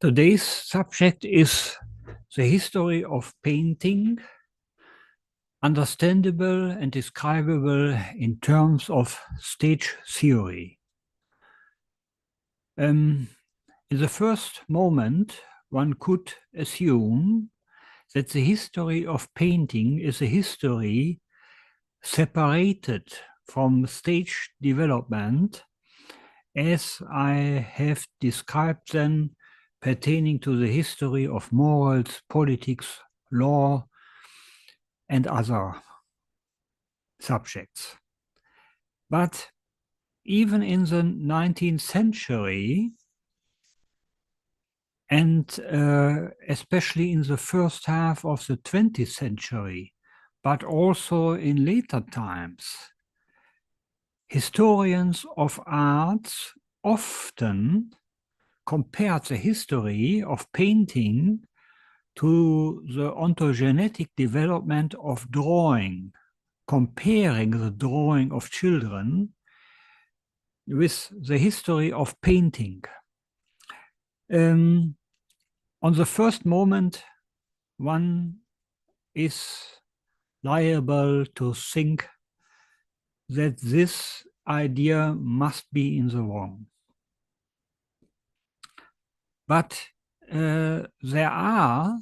Today's subject is the history of painting, understandable and describable in terms of stage theory. In the first moment, one could assume that the history of painting is a history separated from stage development, as I have described them, pertaining to the history of morals, politics, law, and other subjects. But even in the 19th century, and especially in the first half of the 20th century, but also in later times, historians of arts often compared the history of painting to the ontogenetic development of drawing, comparing the drawing of children with the history of painting. On the first moment, one is liable to think that this idea must be in the wrong. But there are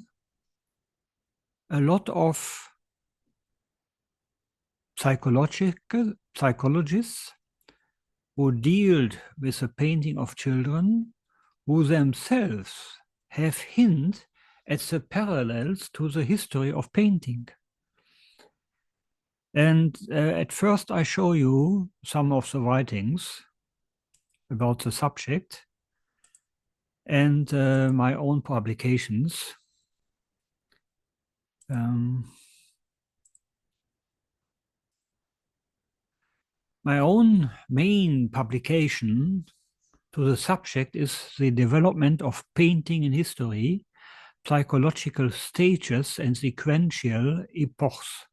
a lot of psychologists who deal with the painting of children, who themselves have hinted at the parallels to the history of painting. And at first I show you some of the writings about the subject and my own publications. My own main publication to the subject is The Development of Painting in History, Psychological Stages and Sequential Epochs,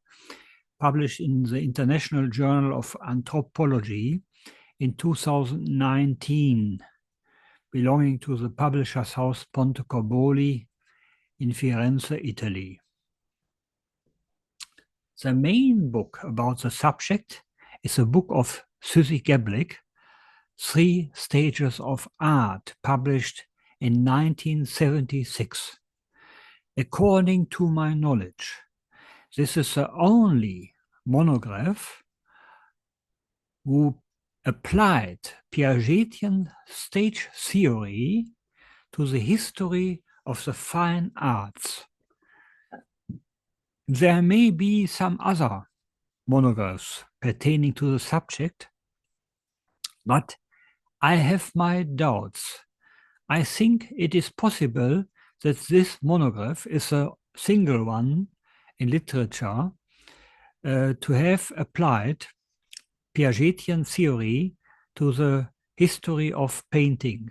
published in the International Journal of Anthropology in 2019, belonging to the publisher's house Pontecorvoli in Firenze, Italy. The main book about the subject is a book of Susie Geblick, 3 Stages of Art, published in 1976. According to my knowledge, this is the only monograph who applied Piagetian stage theory to the history of the fine arts. There may be some other monographs pertaining to the subject, but I have my doubts. I think it is possible that this monograph is a single one in literature to have applied Piagetian theory to the history of painting.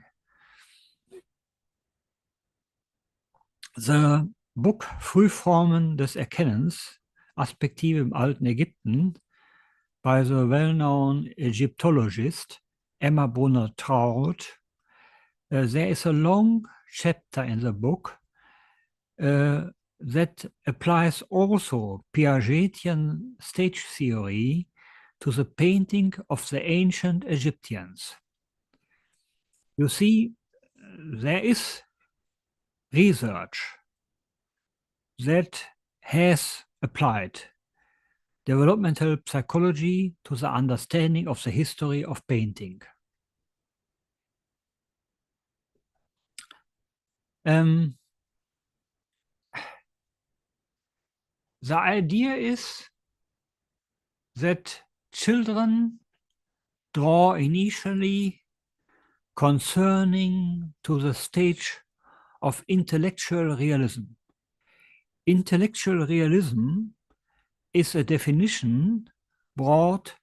The book Frühformen des Erkennens, Aspektive im alten Ägypten, by the well-known Egyptologist Emma Brunner-Traut. There is a long chapter in the book that applies also Piagetian stage theory to the painting of the ancient Egyptians. You see, there is research that has applied developmental psychology to the understanding of the history of painting. The idea is that children draw initially concerning to the stage of intellectual realism. Intellectual realism is a definition brought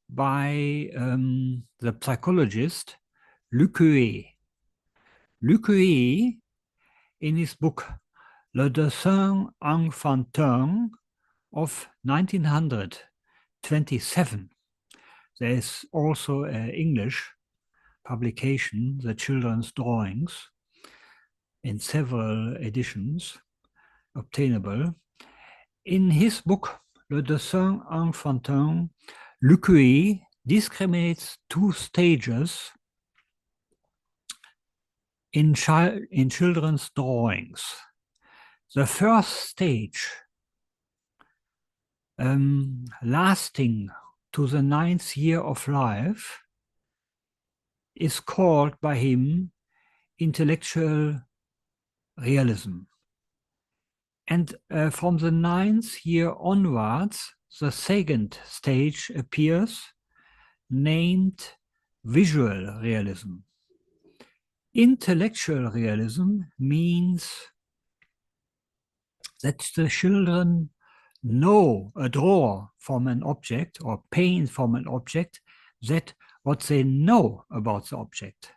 by the psychologist Lequeux. Lequeux, in his book Le Dessin Enfantin of 1927, there is also an English publication, The Children's Drawings. in several editions obtainable. In his book, Le dessin enfantin, Lecuyer discriminates two stages in children's drawings. The first stage, lasting to the 9th year of life, is called by him intellectual realism. And from the 9th year onwards, the second stage appears, named visual realism. Intellectual realism means that the children know, draw from an object or paint from an object that what they know about the object.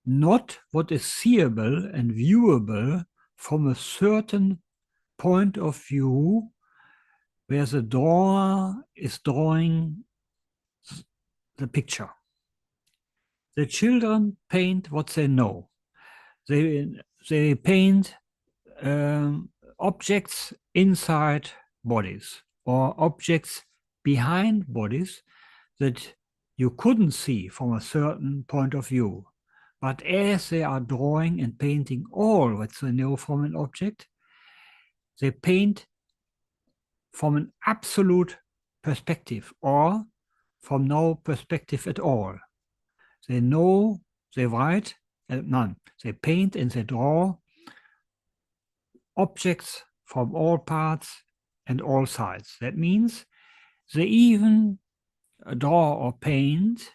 Not what is seeable and viewable from a certain point of view where the drawer is drawing the picture. The children paint what they know. They paint objects inside bodies or objects behind bodies that you couldn't see from a certain point of view. But as they are drawing and painting all what they know from an object, they paint from an absolute perspective or from no perspective at all. They know, they write, none. They paint and they draw objects from all parts and all sides. That means they even draw or paint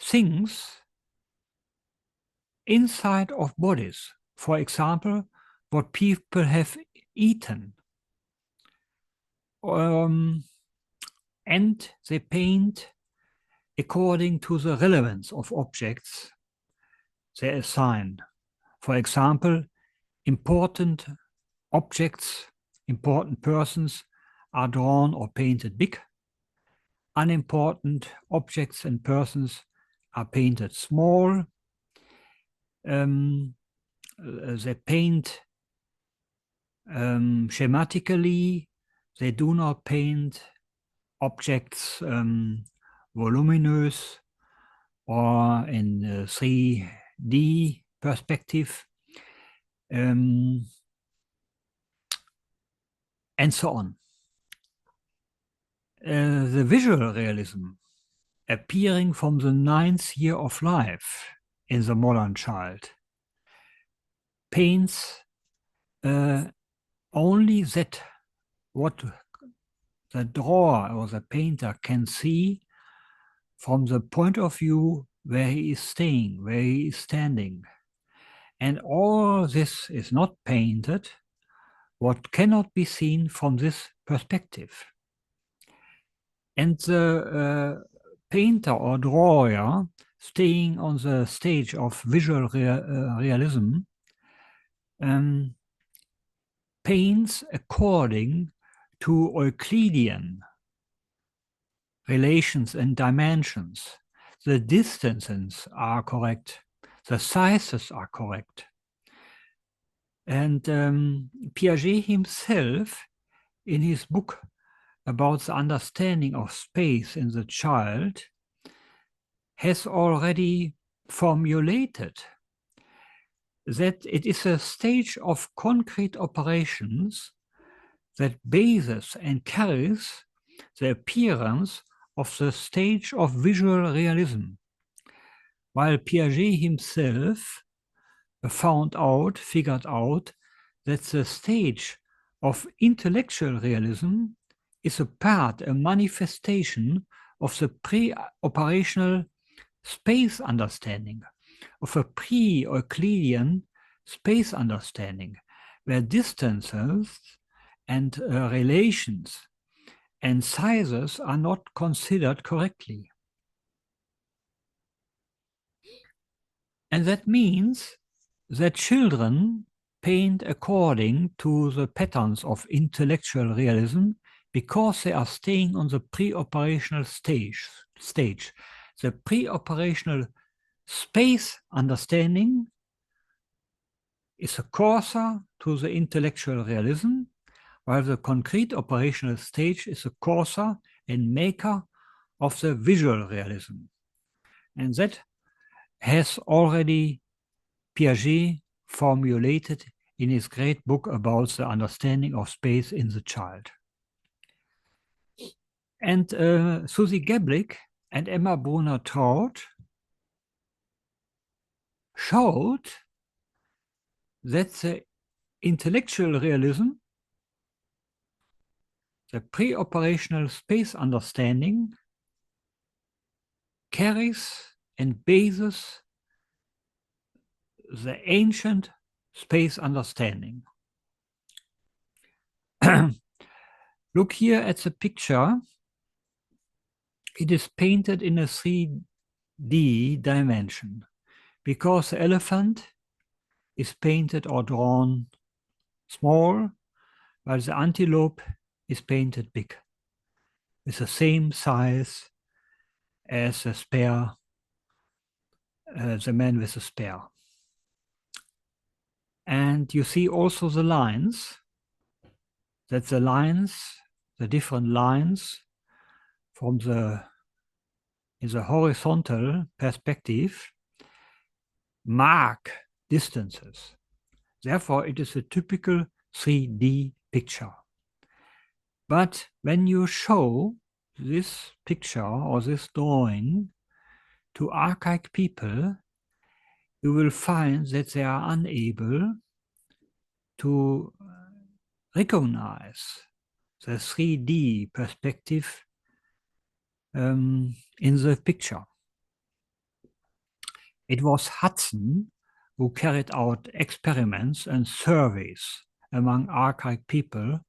things inside of bodies. For example, what people have eaten. And they paint according to the relevance of objects they assign. For example, important objects, important persons are drawn or painted big. Unimportant objects and persons are painted small. They paint schematically. They do not paint objects voluminous or in 3D perspective, and so on. The visual realism appearing from the 9th year of life in the modern child paints only that what the drawer or the painter can see from the point of view where he is staying, where he is standing. And all this is not painted what cannot be seen from this perspective. And the painter or drawer staying on the stage of visual realism paints according to Euclidean relations and dimensions. The distances are correct, the sizes are correct. And Piaget himself, in his book about the understanding of space in the child, has already formulated that it is a stage of concrete operations that bases and carries the appearance of the stage of visual realism, while Piaget himself figured out that the stage of intellectual realism is a manifestation of the pre-operational space understanding, of a pre-Euclidean space understanding, where distances and relations and sizes are not considered correctly. And that means that children paint according to the patterns of intellectual realism because they are staying on the pre-operational stage. The pre-operational space understanding is a cursor to the intellectual realism, while the concrete operational stage is a cursor and maker of the visual realism. And that has already Piaget formulated in his great book about the understanding of space in the child. And Susie Geblich and Emma Brunner-Traut showed that the intellectual realism, the preoperational space understanding, carries and bases the ancient space understanding. Look here at the picture. It is painted in a 3D dimension because the elephant is painted or drawn small, while the antelope is painted big, with the same size as the spear, the man with the spear. And you see also the lines, that the lines, the different lines from in the horizontal perspective mark distances. Therefore, it is a typical 3D picture. But when you show this picture or this drawing to archaic people, you will find that they are unable to recognize the 3D perspective in the picture. It was Hudson who carried out experiments and surveys among archaic people,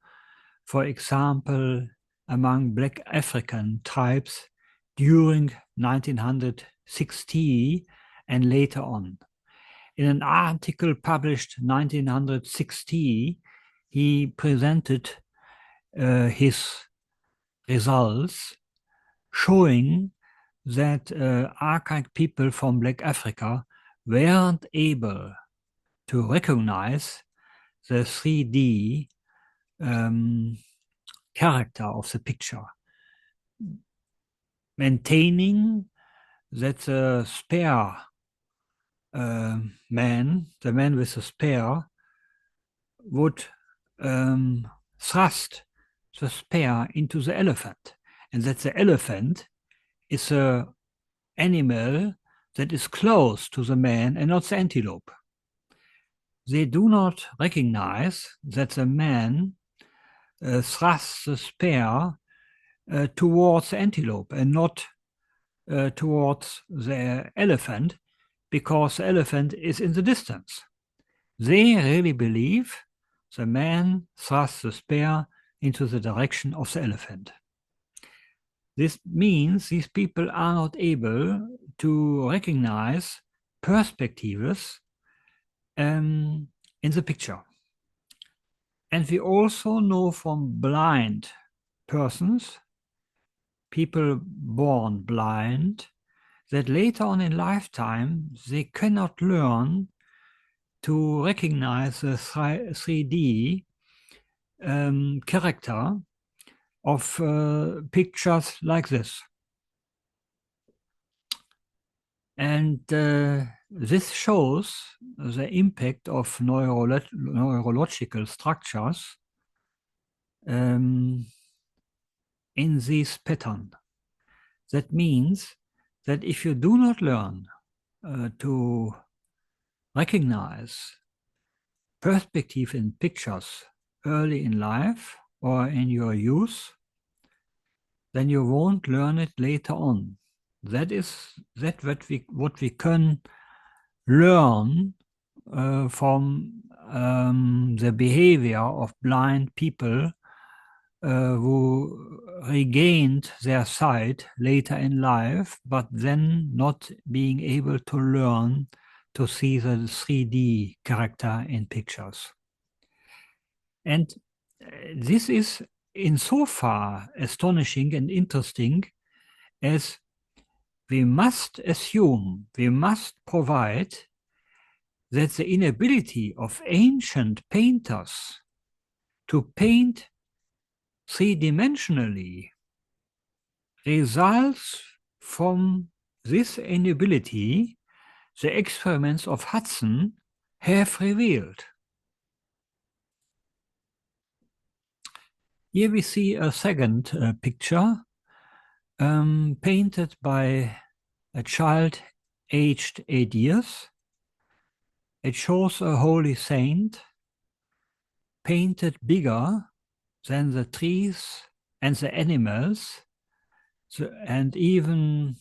for example, among Black African tribes during 1960 and later on. In an article published 1960, he presented his results showing that archaic people from Black Africa weren't able to recognize the 3D character of the picture, maintaining that the spear man, the man with the spear, would thrust the spear into the elephant, and that the elephant is an animal that is close to the man and not the antelope. They do not recognize that the man thrusts the spear towards the antelope and not towards the elephant, because the elephant is in the distance. They really believe the man thrusts the spear into the direction of the elephant. This means these people are not able to recognize perspectives in the picture. And we also know from blind persons, people born blind, that later on in lifetime, they cannot learn to recognize the 3D character of pictures like this. And this shows the impact of neurological structures in this pattern. That means that if you do not learn to recognize perspective in pictures early in life or in your youth, then you won't learn it later on. That is what we can learn from the behavior of blind people who regained their sight later in life, but then not being able to learn to see the 3D character in pictures. And this is insofar astonishing and interesting as we must assume, we must provide that the inability of ancient painters to paint three-dimensionally results from this inability the experiments of Hudson have revealed. Here we see a second picture painted by a child aged 8 years. It shows a holy saint painted bigger than the trees and the animals and even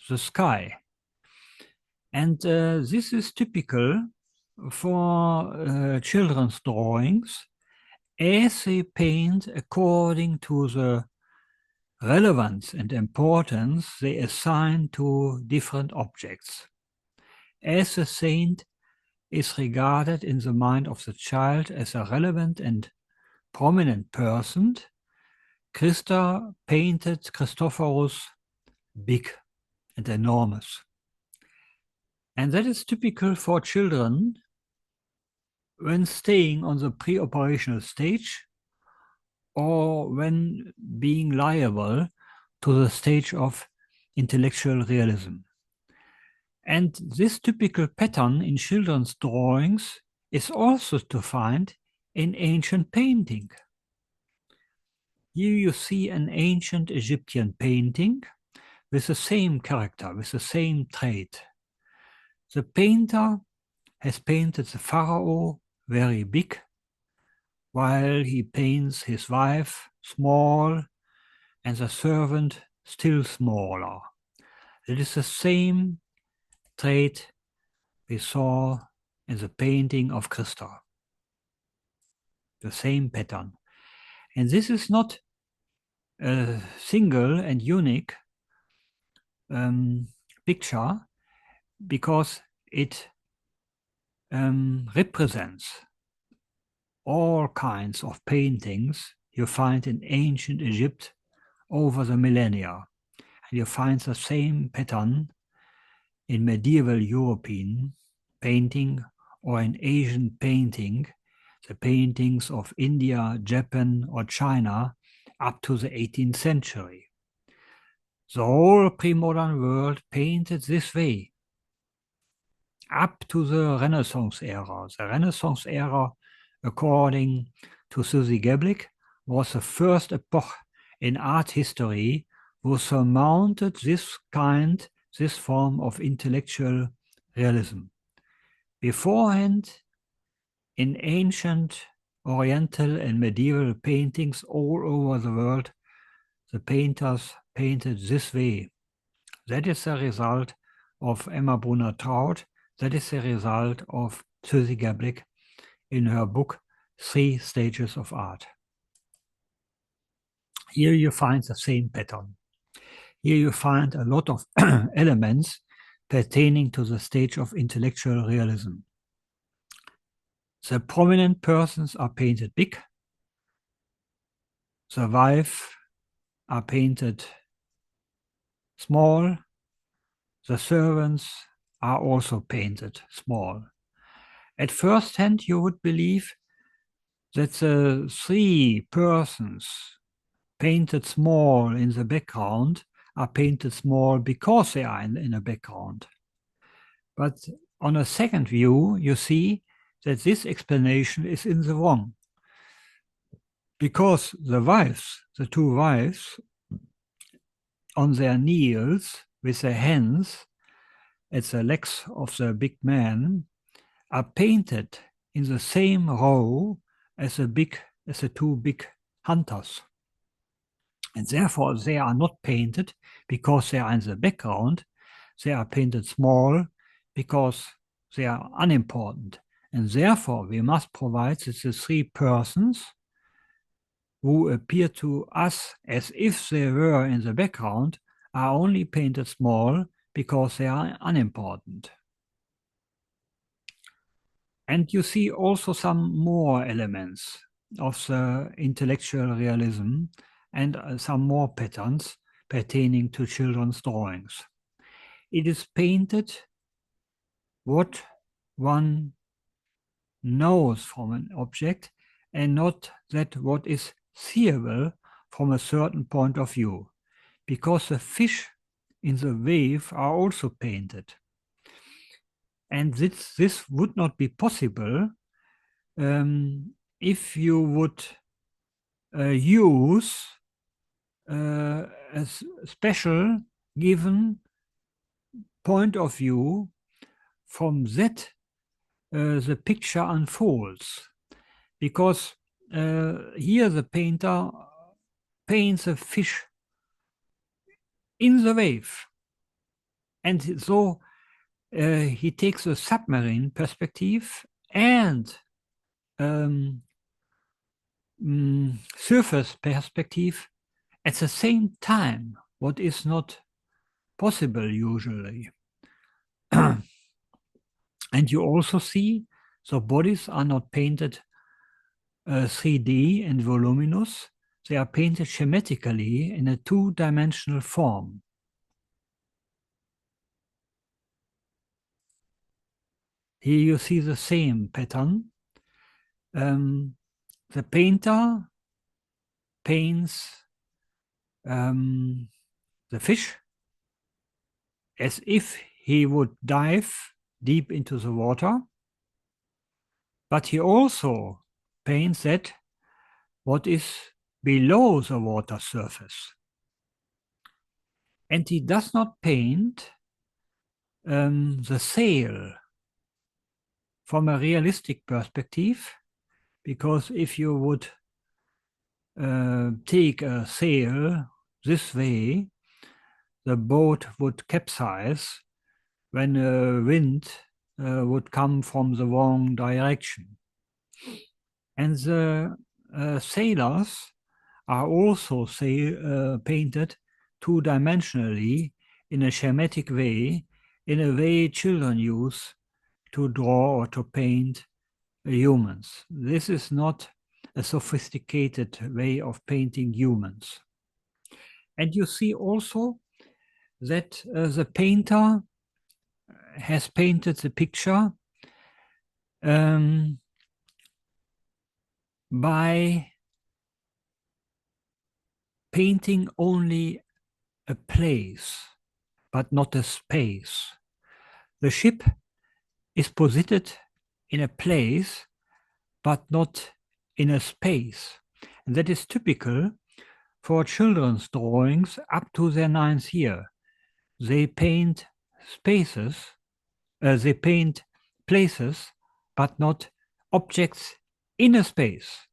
the sky. And this is typical for children's drawings as they paint according to the relevance and importance they assign to different objects. As the saint is regarded in the mind of the child as a relevant and prominent person, Christa painted Christophorus big and enormous. And that is typical for children when staying on the preoperational stage or when being liable to the stage of intellectual realism. And this typical pattern in children's drawings is also to find in ancient painting. Here you see an ancient Egyptian painting with the same character, with the same trait. The painter has painted the pharaoh very big, while he paints his wife small and the servant still smaller. It is the same trait we saw in the painting of Christa. The same pattern. And this is not a single and unique picture because it represents all kinds of paintings you find in ancient Egypt over the millennia. And you find the same pattern in medieval European painting or in Asian painting, the paintings of India, Japan, or China up to the 18th century. The whole pre-modern world painted this way up to the Renaissance era. The Renaissance era, according to Susie Gablick, was the first epoch in art history who surmounted this form of intellectual realism. Beforehand, in ancient Oriental and medieval paintings all over the world, the painters painted this way. That is the result of Emma Brunner-Traut. That is the result of Susie Gablick in her book, 3 Stages of Art. Here you find the same pattern. Here you find a lot of elements pertaining to the stage of intellectual realism. The prominent persons are painted big. The wife are painted small. The servants are also painted small. At first hand, you would believe that the 3 persons painted small in the background are painted small because they are in a background. But on a second view, you see that this explanation is in the wrong. Because the 2 wives, on their knees with their hands at the legs of the big man, are painted in the same row as the 2 big hunters. And therefore they are not painted because they are in the background. They are painted small because they are unimportant. And therefore we must provide that the 3 persons who appear to us as if they were in the background are only painted small because they are unimportant. And you see also some more elements of the intellectual realism and some more patterns pertaining to children's drawings. it is painted what one knows from an object and not that what is seeable from a certain point of view, because the fish in the wave are also painted. And this would not be possible if you would use a special given point of view. From that the picture unfolds, because here the painter paints a fish in the wave, and so he takes a submarine perspective and surface perspective at the same time, what is not possible usually. And you also see the bodies are not painted 3D and voluminous. They are painted schematically in a two-dimensional form. Here you see the same pattern. The painter paints the fish as if he would dive deep into the water, but he also paints that what is below the water surface. And he does not paint the sail from a realistic perspective, because if you would take a sail this way, the boat would capsize when a wind would come from the wrong direction. And the sailors are also painted two-dimensionally in a schematic way, in a way children use to draw or to paint humans. This is not a sophisticated way of painting humans. And you see also that the painter has painted the picture by painting only a place, but not a space. The ship is positioned in a place, but not in a space. And that is typical for children's drawings up to their 9th year. They paint spaces, they paint places, but not objects in a space.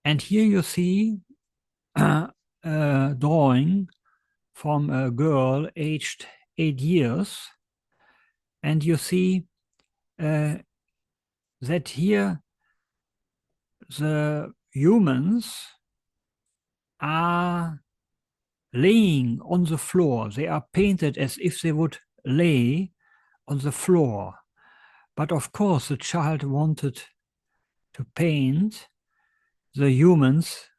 And here you see a drawing from a girl aged 8 years. And you see that here the humans are laying on the floor. They are painted as if they would lay on the floor. But of course, the child wanted to paint the humans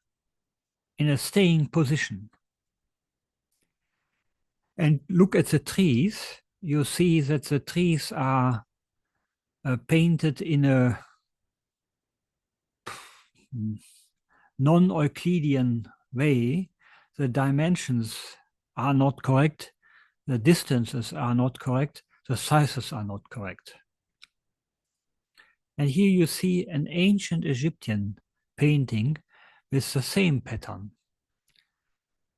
in a staying position. And look at the trees. You see that the trees are painted in a non-Euclidean way. The dimensions are not correct. The distances are not correct. The sizes are not correct. And here you see an ancient Egyptian painting with the same pattern.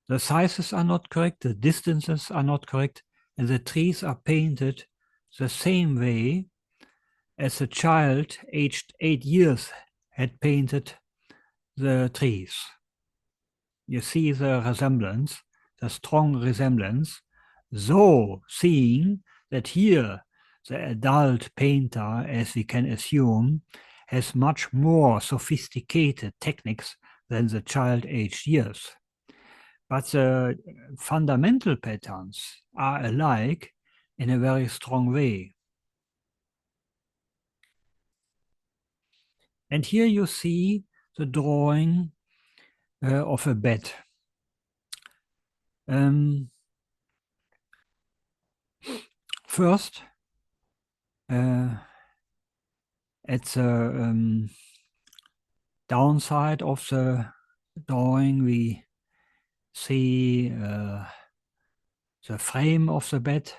The sizes are not correct, the distances are not correct, and the trees are painted the same way as a child aged 8 years had painted the trees. You see the resemblance, the strong resemblance, so seeing that here the adult painter, as we can assume, has much more sophisticated techniques than the child aged years. But the fundamental patterns are alike in a very strong way. And here you see the drawing of a bed. First, at the downside of the drawing, we see the frame of the bed,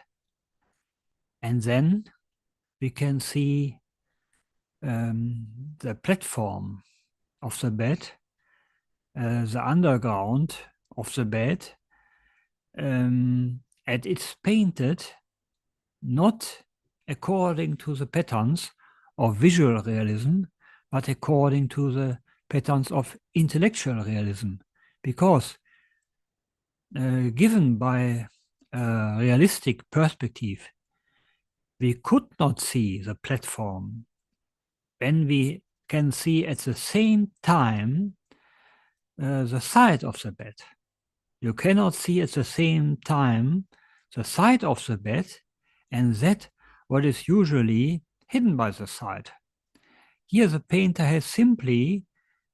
and then we can see the platform of the bed, the underground of the bed, and it's painted not according to the patterns of visual realism, but according to the patterns of intellectual realism, because given by a realistic perspective, we could not see the platform when we can see at the same time the side of the bed. You cannot see at the same time the side of the bed and that what is usually hidden by the side. Here the painter has simply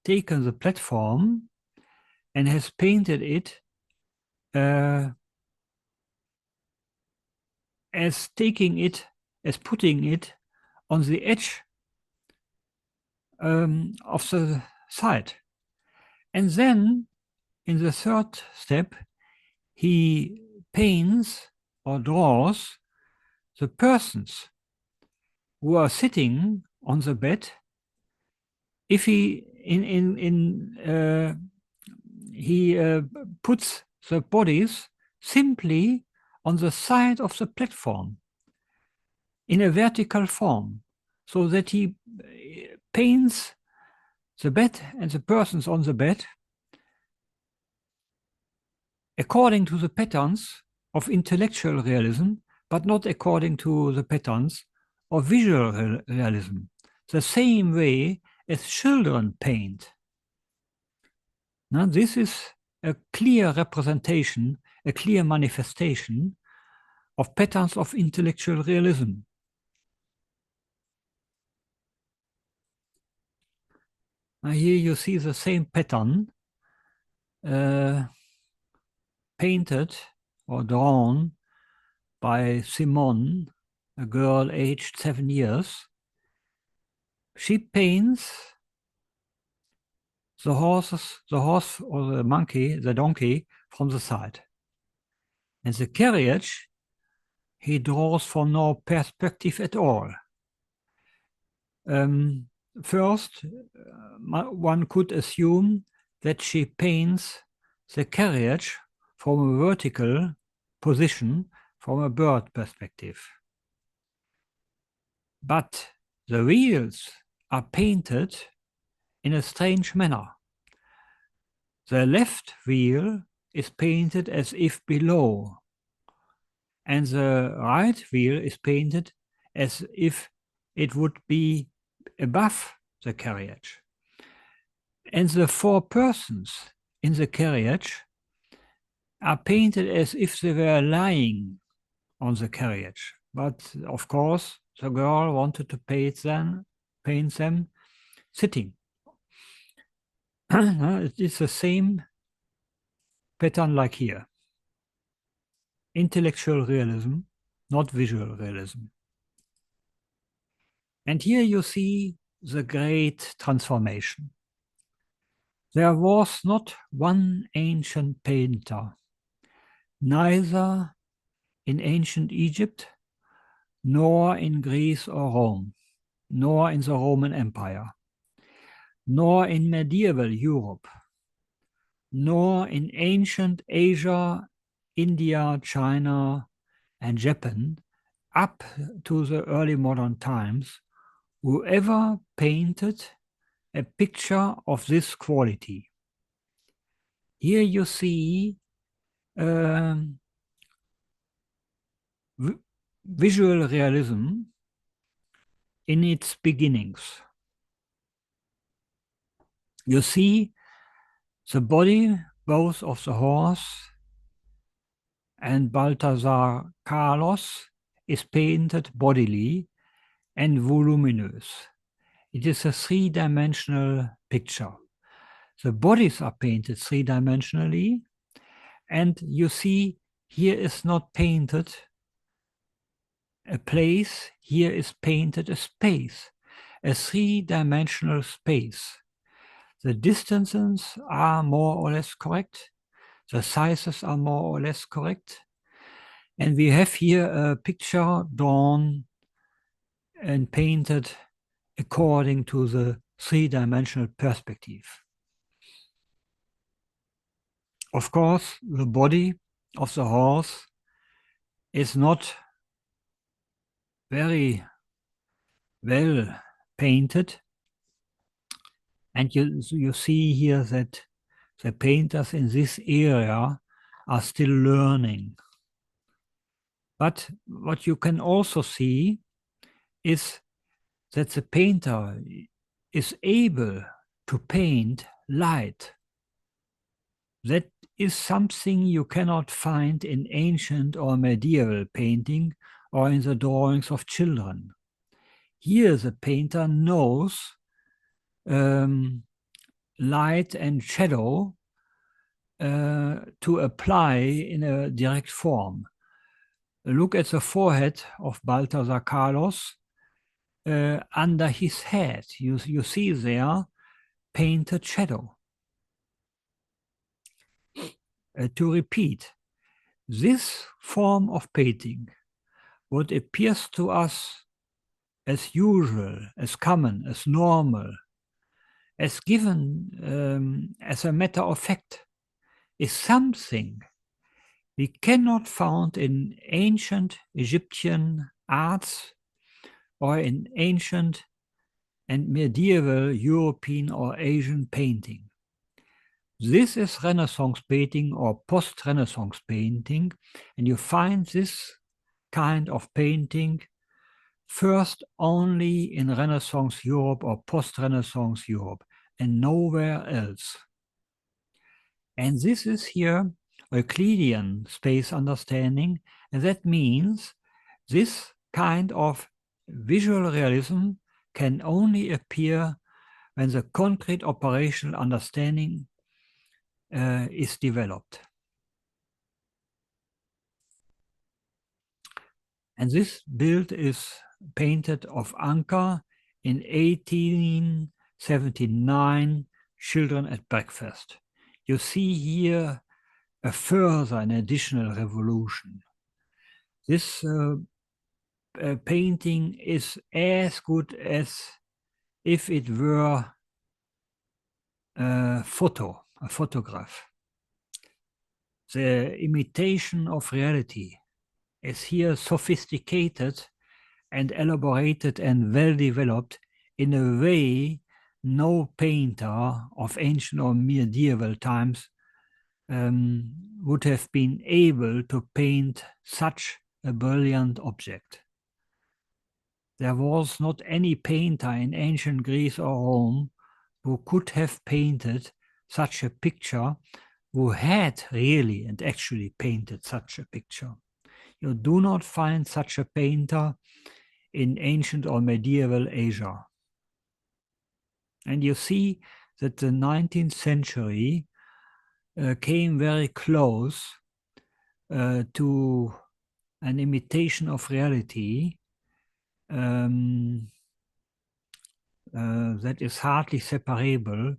taken the platform and has painted it as putting it on the edge of the side. And then in the third step, he paints or draws the persons who are sitting on the bed. If he puts the bodies simply on the side of the platform in a vertical form, so that he paints the bed and the persons on the bed according to the patterns of intellectual realism, but not according to the patterns of visual realism, the same way as children paint. Now, this is a clear representation, a clear manifestation of patterns of intellectual realism. Now, here you see the same pattern painted or drawn by Simone, a girl aged 7 years. She paints the horse or the monkey, the donkey, from the side. And the carriage he draws from no perspective at all. First, one could assume that she paints the carriage from a vertical position, from a bird perspective. But the wheels are painted in a strange manner. The left wheel is painted as if below, and the right wheel is painted as if it would be above the carriage. And the 4 persons in the carriage are painted as if they were lying on the carriage. But of course, the girl wanted to paint them sitting. It is the same pattern like here. Intellectual realism, not visual realism. And here you see the great transformation. There was not one ancient painter, neither in ancient Egypt, nor in Greece or Rome, nor in the Roman Empire, nor in medieval Europe, nor in ancient Asia, India, China, and Japan, up to the early modern times, whoever painted a picture of this quality. Here you see visual realism in its beginnings. You see the body both of the horse and Balthasar Carlos is painted bodily and voluminous. It is a 3-dimensional picture. The bodies are painted 3-dimensionally, And you see, here is not painted a place, here is painted a space, a three-dimensional space. The distances are more or less correct. The sizes are more or less correct. And we have here a picture drawn and painted according to the three-dimensional perspective. Of course, the body of the horse is not very well painted. And you see here that the painters in this area are still learning. But what you can also see is that the painter is able to paint light. That is something you cannot find in ancient or medieval painting or in the drawings of children. Here the painter knows light and shadow to apply in a direct form. Look at the forehead of Balthasar Carlos. Under his head, you see there painted shadow. To repeat, this form of painting, what appears to us as usual, as common, as normal, as given as a matter of fact, is something we cannot find in ancient Egyptian arts or in ancient and medieval European or Asian painting. This is Renaissance painting or post-Renaissance painting, and you find this kind of painting first only in Renaissance Europe or post-Renaissance Europe and nowhere else. And this is here Euclidean space understanding, and that means this kind of visual realism can only appear when the concrete operational understanding is developed. And this build is painted of Anker in 1879, Children at Breakfast. You see here a further, an additional revolution. This painting is as good as if it were a photograph. The imitation of reality is here sophisticated and elaborated and well developed in a way no painter of ancient or medieval times would have been able to paint such a brilliant object. There was not any painter in ancient Greece or Rome who could have painted such a picture, who had really and actually painted such a picture. You do not find such a painter in ancient or medieval Asia. And you see that the 19th century came very close to an imitation of reality that is hardly separable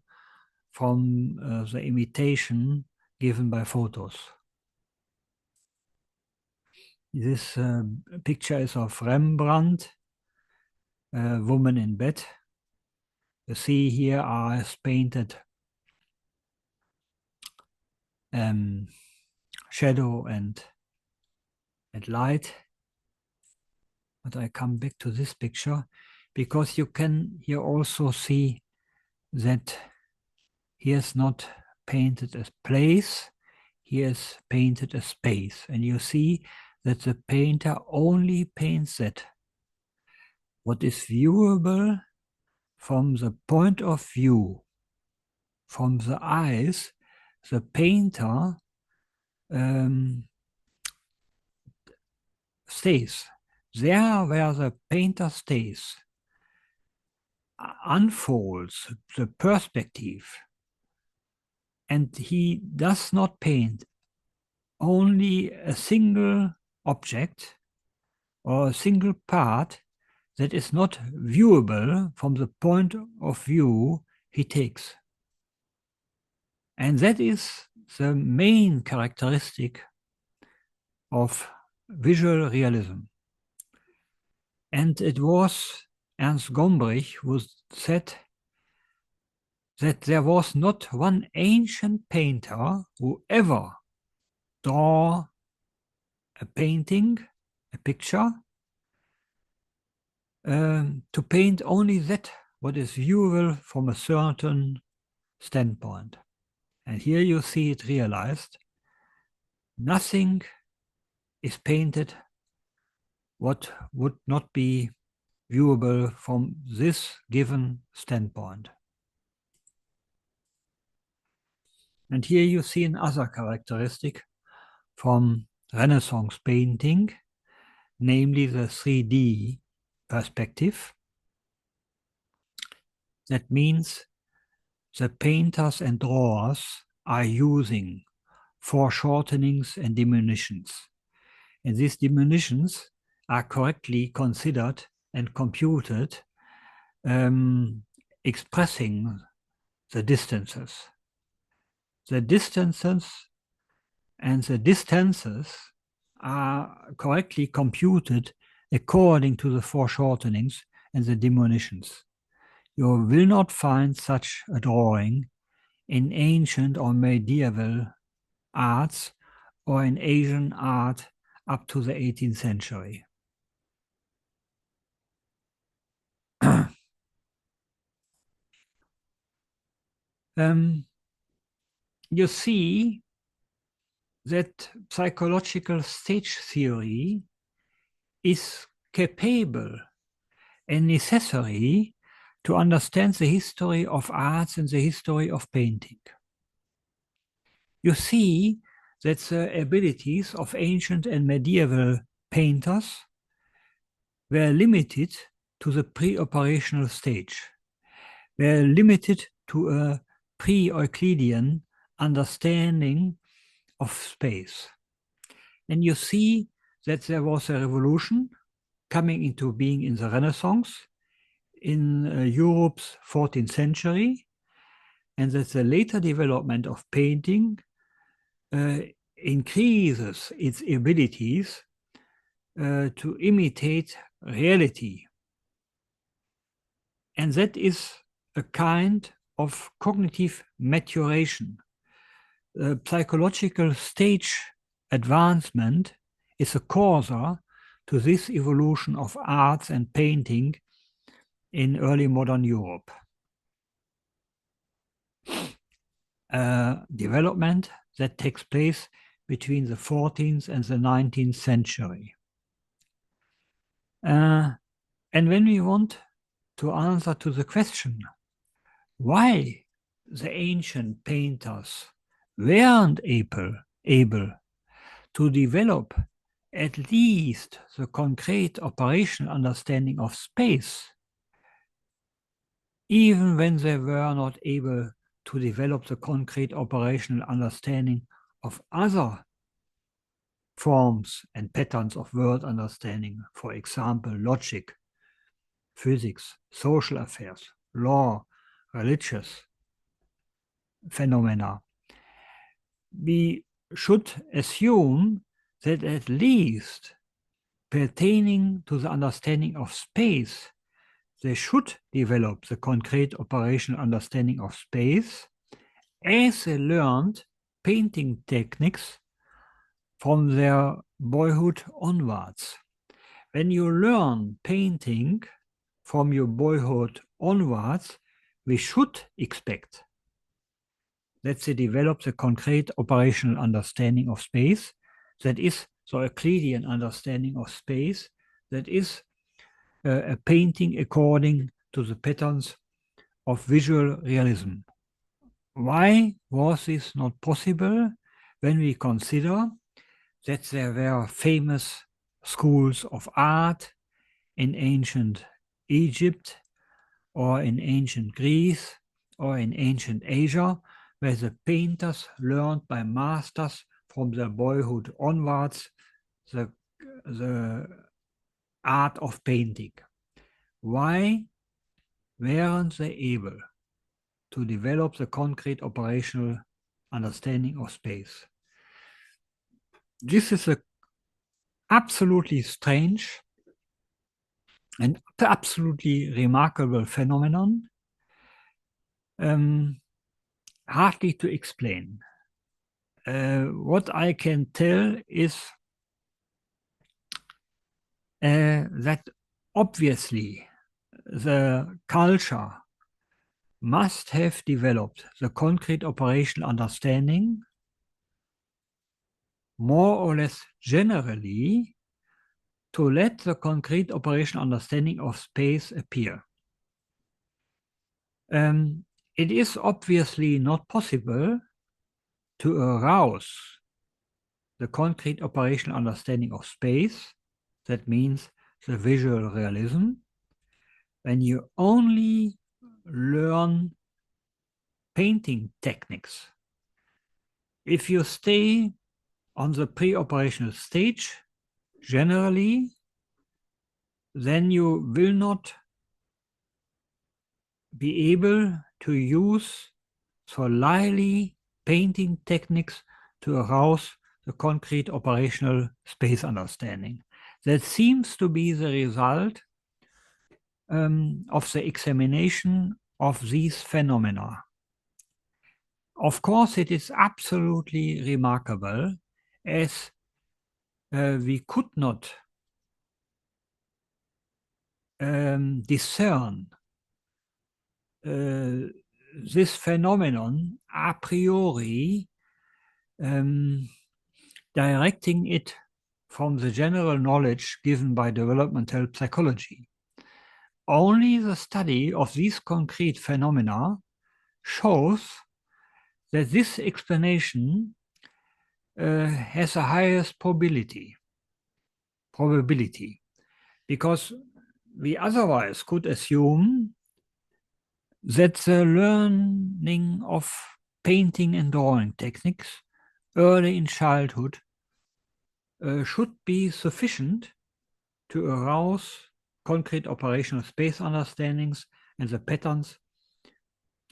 from the imitation given by photos. This picture is of Rembrandt, Woman in Bed. You see here are painted shadow and light. But I come back to this picture because you can here also see that he is not painted a place, he is painted a space. And you see that the painter only paints that. What is viewable from the point of view, from the eyes, the painter stays. There where the painter stays, unfolds the perspective, and he does not paint only a single object or a single part that is not viewable from the point of view he takes. And that is the main characteristic of visual realism. And it was Ernst Gombrich who said that there was not one ancient painter who ever draw a painting, a picture, to paint only that what is viewable from a certain standpoint. And here you see it realized. Nothing is painted what would not be viewable from this given standpoint. And here you see another characteristic from Renaissance painting, namely the 3D perspective. That means the painters and drawers are using foreshortenings and diminutions. And these diminutions are correctly considered and computed, expressing the distances. The distances and the distances are correctly computed according to the foreshortenings and the diminutions. You will not find such a drawing in ancient or medieval arts or in Asian art up to the 18th century. You see that psychological stage theory is capable and necessary to understand the history of arts and the history of painting. You see that the abilities of ancient and medieval painters were limited to the preoperational stage, were limited to a pre-Euclidean understanding of space. And you see that there was a revolution coming into being in the Renaissance, in Europe's 14th century, and that the later development of painting increases its abilities to imitate reality. And that is a kind of cognitive maturation. Psychological stage advancement is a causa to this evolution of arts and painting in early modern Europe. Development that takes place between the 14th and the 19th century. And when we want to answer to the question, why the ancient painters weren't able to develop at least the concrete operational understanding of space, even when they were not able to develop the concrete operational understanding of other forms and patterns of world understanding, for example, logic, physics, social affairs, law, religious phenomena. We should assume that at least pertaining to the understanding of space, they should develop the concrete operational understanding of space as they learned painting techniques from their boyhood onwards. When you learn painting from your boyhood onwards, we should expect that they develop the concrete operational understanding of space, that is the Euclidean understanding of space, that is a painting according to the patterns of visual realism. Why was this not possible when we consider that there were famous schools of art in ancient Egypt or in ancient Greece or in ancient Asia, where the painters learned by masters from their boyhood onwards the art of painting. Why weren't they able to develop the concrete operational understanding of space? This is an absolutely strange and absolutely remarkable phenomenon, hardly to explain. What I can tell is that obviously the culture must have developed the concrete operational understanding more or less generally to let the concrete operational understanding of space appear. It is obviously not possible to arouse the concrete operational understanding of space, that means the visual realism, when you only learn painting techniques. If you stay on the pre-operational stage, generally, then you will not be able to use solely painting techniques to arouse the concrete operational space understanding. That seems to be the result of the examination of these phenomena. Of course, it is absolutely remarkable, as we could not discern this phenomenon a priori, directing it from the general knowledge given by developmental psychology. Only the study of these concrete phenomena shows that this explanation has the highest probability, because we otherwise could assume that the learning of painting and drawing techniques early in childhood should be sufficient to arouse concrete operational space understandings and the patterns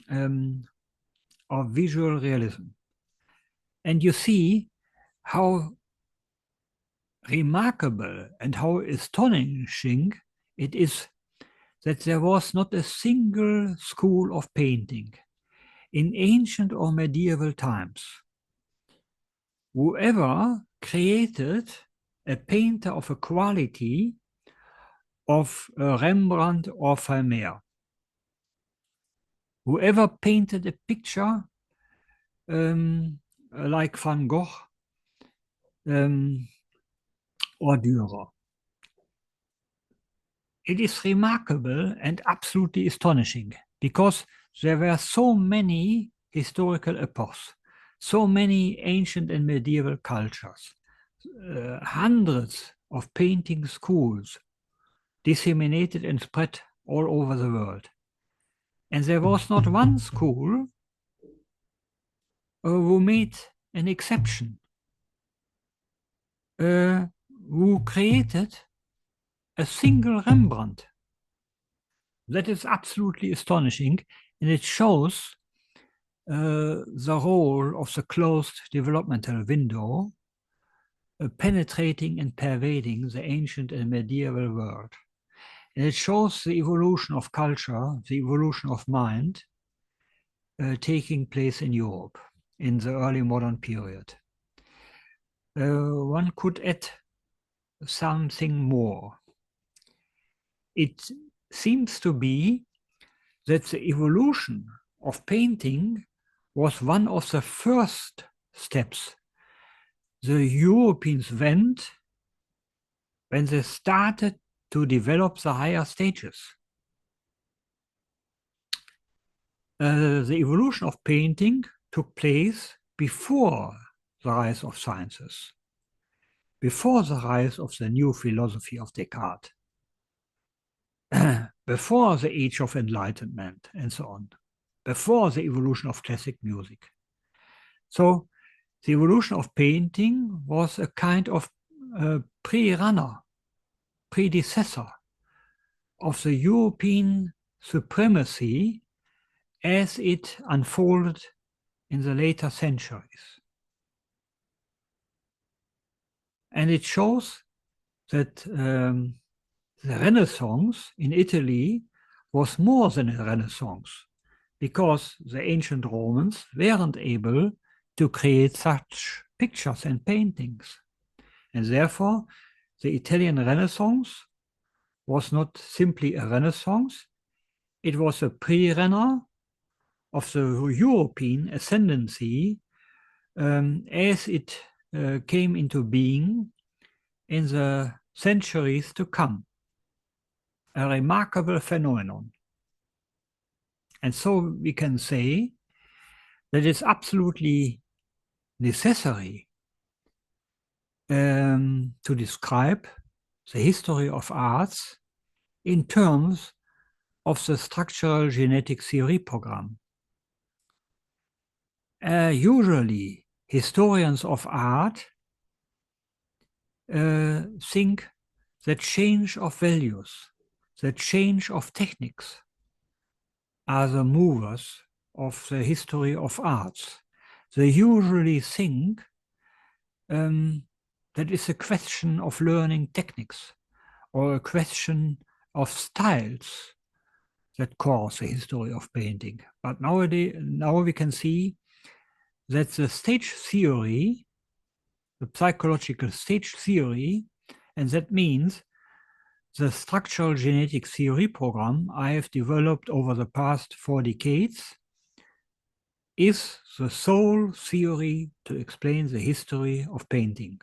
of visual realism. And you see how remarkable and how astonishing it is that there was not a single school of painting in ancient or medieval times whoever created a painter of a quality of Rembrandt or Vermeer, whoever painted a picture like Van Gogh or Dürer. It is remarkable and absolutely astonishing because there were so many historical epochs, so many ancient and medieval cultures, hundreds of painting schools disseminated and spread all over the world. And there was not one school who made an exception, who created a single Rembrandt. That is absolutely astonishing, and it shows the role of the closed developmental window penetrating and pervading the ancient and medieval world. And it shows the evolution of culture, the evolution of mind taking place in Europe in the early modern period. One could add something more. It seems to be that the evolution of painting was one of the first steps the Europeans went when they started to develop the higher stages. The evolution of painting took place before the rise of sciences, before the rise of the new philosophy of Descartes, before the age of enlightenment and so on, before the evolution of classic music. So The evolution of painting was a kind of predecessor of the European supremacy as it unfolded in the later centuries. And it shows that the Renaissance in Italy was more than a Renaissance, because the ancient Romans weren't able to create such pictures and paintings. And therefore, the Italian Renaissance was not simply a Renaissance, it was a pre-runner of the European ascendancy as it came into being in the centuries to come. A remarkable phenomenon. And so we can say that it's absolutely necessary to describe the history of arts in terms of the structural genetic theory program. Usually, historians of art think that change of values, the change of techniques are the movers of the history of arts. They usually think that it's a question of learning techniques or a question of styles that cause the history of painting. But now we can see that the stage theory, the psychological stage theory, and that means the structural genetic theory program I have developed over the past 4 decades, is the sole theory to explain the history of painting.